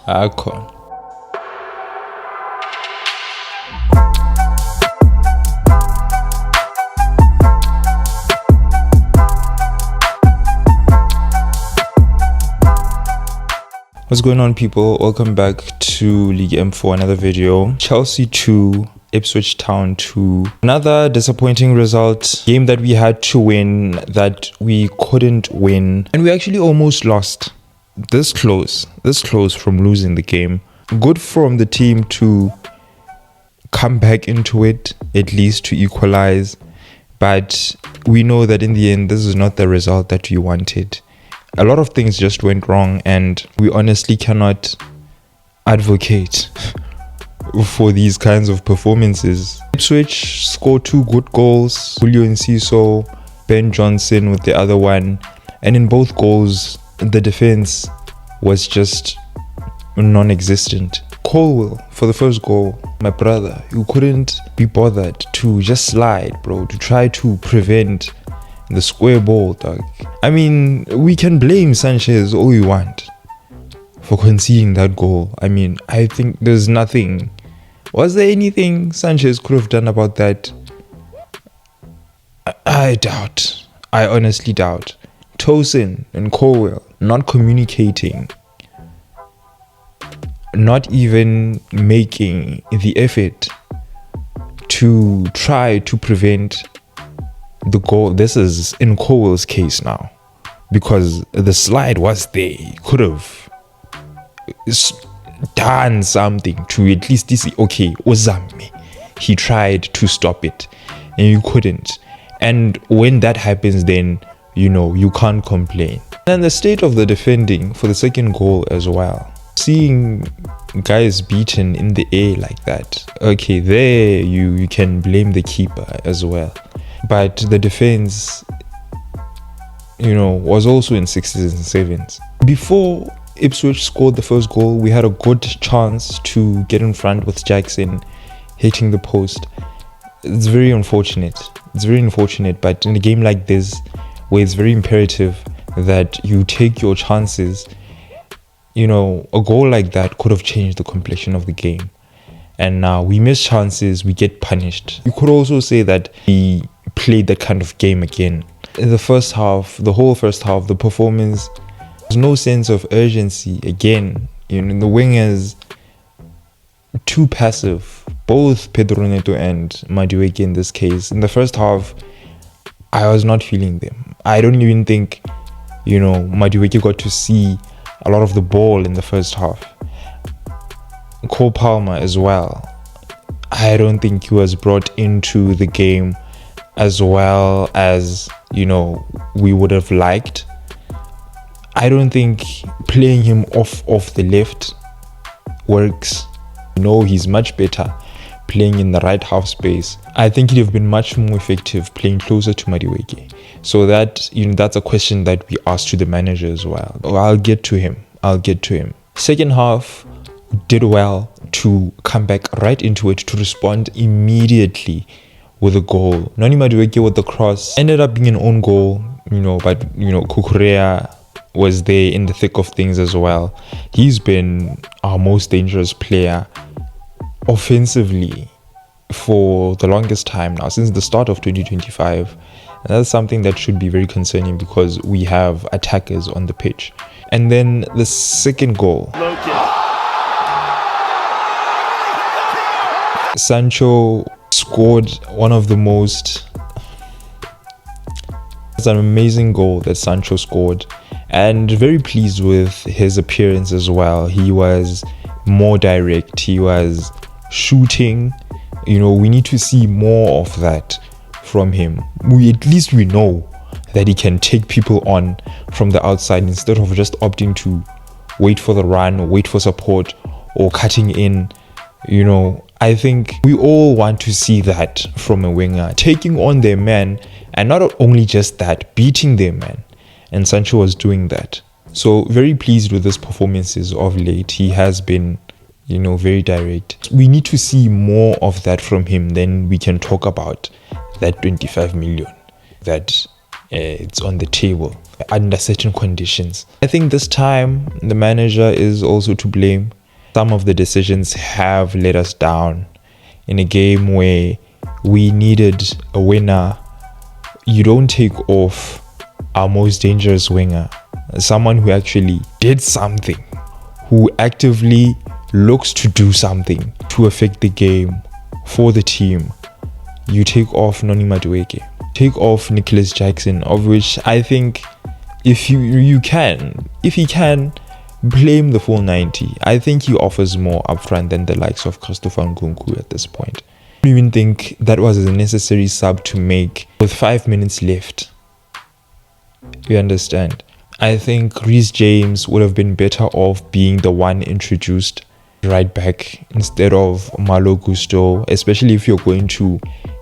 Akho. What's going on, people? Welcome back to League M for another video. Chelsea 2, Ipswich Town 2. Another disappointing result. Game that we had to win, that we couldn't win. And we actually almost lost. This close from losing the game. Good from the team to come back into it, at least to equalize. But we know that in the end, this is not the result that we wanted. A lot of things just went wrong, and we honestly cannot advocate for these kinds of performances. Ipswich scored 2 good goals. Julio Enciso, Ben Johnson with the other one. And in both goals, the defense was just non-existent. Colwell for the first goal. My brother, you couldn't be bothered to just slide, bro, to try to prevent the square ball, dog. I mean, we can blame Sanchez all you want for conceding that goal. I mean, I think there's nothing. Was there anything Sanchez could have done about that? I doubt. I honestly doubt. Tosin and Colwell not communicating, not even making the effort to try to prevent the goal. This is in Colwell's case now, because the slide was there. He could have done something to at least see, okay, Uzame. He tried to stop it and you couldn't. And when that happens, then you know you can't complain. And the state of the defending for the second goal as well. Seeing guys beaten in the air like that, okay, there you can blame the keeper as well. But the defense, you know, was also in 6s and 7s. Before Ipswich scored the first goal, we had a good chance to get in front with Jackson hitting the post. It's very unfortunate. But in a game like this, where it's very imperative that you take your chances, you know, a goal like that could have changed the complexion of the game. And now we miss chances, we get punished. You could also say that we played that kind of game again. In the first half, the whole first half, the performance, there's no sense of urgency again. You know, the wingers too passive. Both Pedro Neto and Madueke in this case. In the first half, I was not feeling them. I don't even think, you know, Madueke got to see a lot of the ball in the first half. Cole Palmer as well. I don't think he was brought into the game as well as, you know, we would have liked. I don't think playing him off the left works. No, he's much better playing in the right half space. I think he'd have been much more effective playing closer to Madueke. So that, you know, that's a question that we asked to the manager as well. I'll get to him. Second half, did well to come back right into it, to respond immediately with a goal. Noni Madueke with the cross ended up being an own goal, you know, but you know, Kukurea was there in the thick of things as well. He's been our most dangerous player offensively for the longest time now, since the start of 2025. And that's something that should be very concerning because we have attackers on the pitch. And then the second goal, Sancho scored one of the most. It's an amazing goal that Sancho scored, and very pleased with his appearance as well. He was more direct, he was shooting. You know, we need to see more of that from him. At least we know that he can take people on from the outside instead of just opting to wait for the run or wait for support or cutting in. You know, I think we all want to see that from a winger, taking on their man, and not only just that, beating their man. And Sancho was doing that. So very pleased with his performances of late. He has been, you know, very direct. We need to see more of that from him. Then we can talk about that 25 million that it's on the table under certain conditions. I think this time the manager is also to blame. Some of the decisions have let us down in a game where we needed a winner. You don't take off our most dangerous winger, someone who actually did something, who actively looks to do something to affect the game for the team. You take off Noni Madueke, take off Nicholas Jackson, of which I think if he can blame the full 90, I think he offers more upfront than the likes of Christopher Nkunku at this point. I don't even think that was a necessary sub to make with 5 minutes left. You understand? I think Reece James would have been better off being the one introduced right back instead of Malo Gusto, especially if you're going to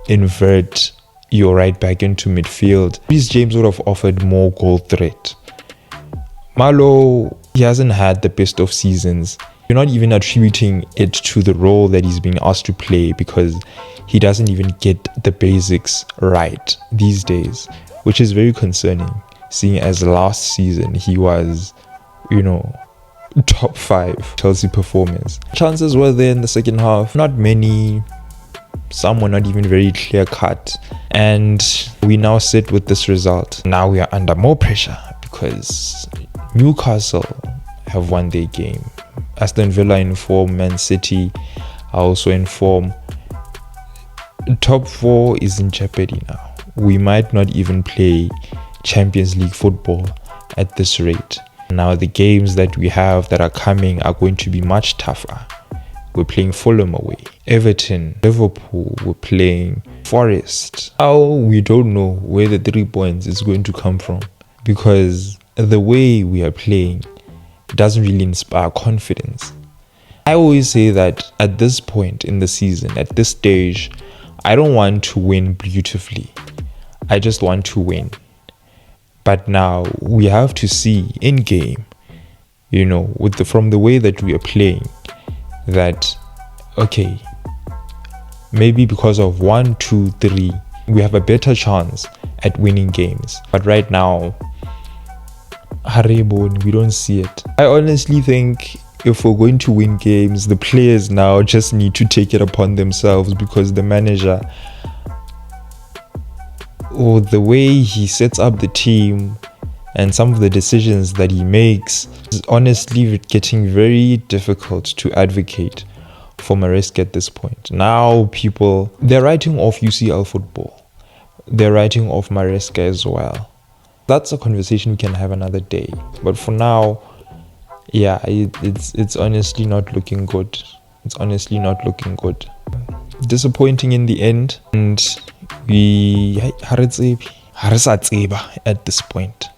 invert your right back into midfield. Reece James would have offered more goal threat. Malo, he hasn't had the best of seasons. You're not even attributing it to the role that he's being asked to play, because he doesn't even get the basics right these days, which is very concerning, seeing as last season he was, top 5 Chelsea performers. Chances were there in the second half, not many, some were not even very clear cut, and we now sit with this result. Now we are under more pressure because Newcastle have won their game. Aston Villa in form, Man City are also in form. Top 4 is in jeopardy now. We might not even play Champions League football at this rate. Now the games that we have that are coming are going to be much tougher. We're playing Fulham away, Everton, Liverpool, we're playing Forest. Now we don't know where the 3 points is going to come from, because the way we are playing doesn't really inspire confidence. I always say that at this point in the season, at this stage, I don't want to win beautifully. I just want to win. But now we have to see in game, from the way that we are playing, that okay, maybe because of 1, 2, 3, we have a better chance at winning games. But right now, we don't see it. I honestly think if we're going to win games, the players now just need to take it upon themselves, because the manager, or the way he sets up the team and some of the decisions that he makes, is honestly getting very difficult to advocate for Maresca at this point. Now people, they're writing off UCL football. They're writing off Maresca as well. That's a conversation we can have another day. But for now, yeah, it's honestly not looking good. It's honestly not looking good. Disappointing in the end, and we at this point.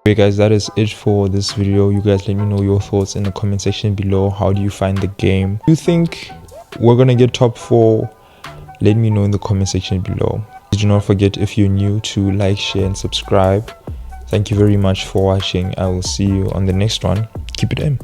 Okay guys, that is it for this video. You guys let me know your thoughts in the comment section below. How do you find the game? Do you think we're gonna get top 4? Let me know in the comment section below. Do not forget, if you're new, to like, share and subscribe. Thank you very much for watching. I will see you on the next one. Keep it in.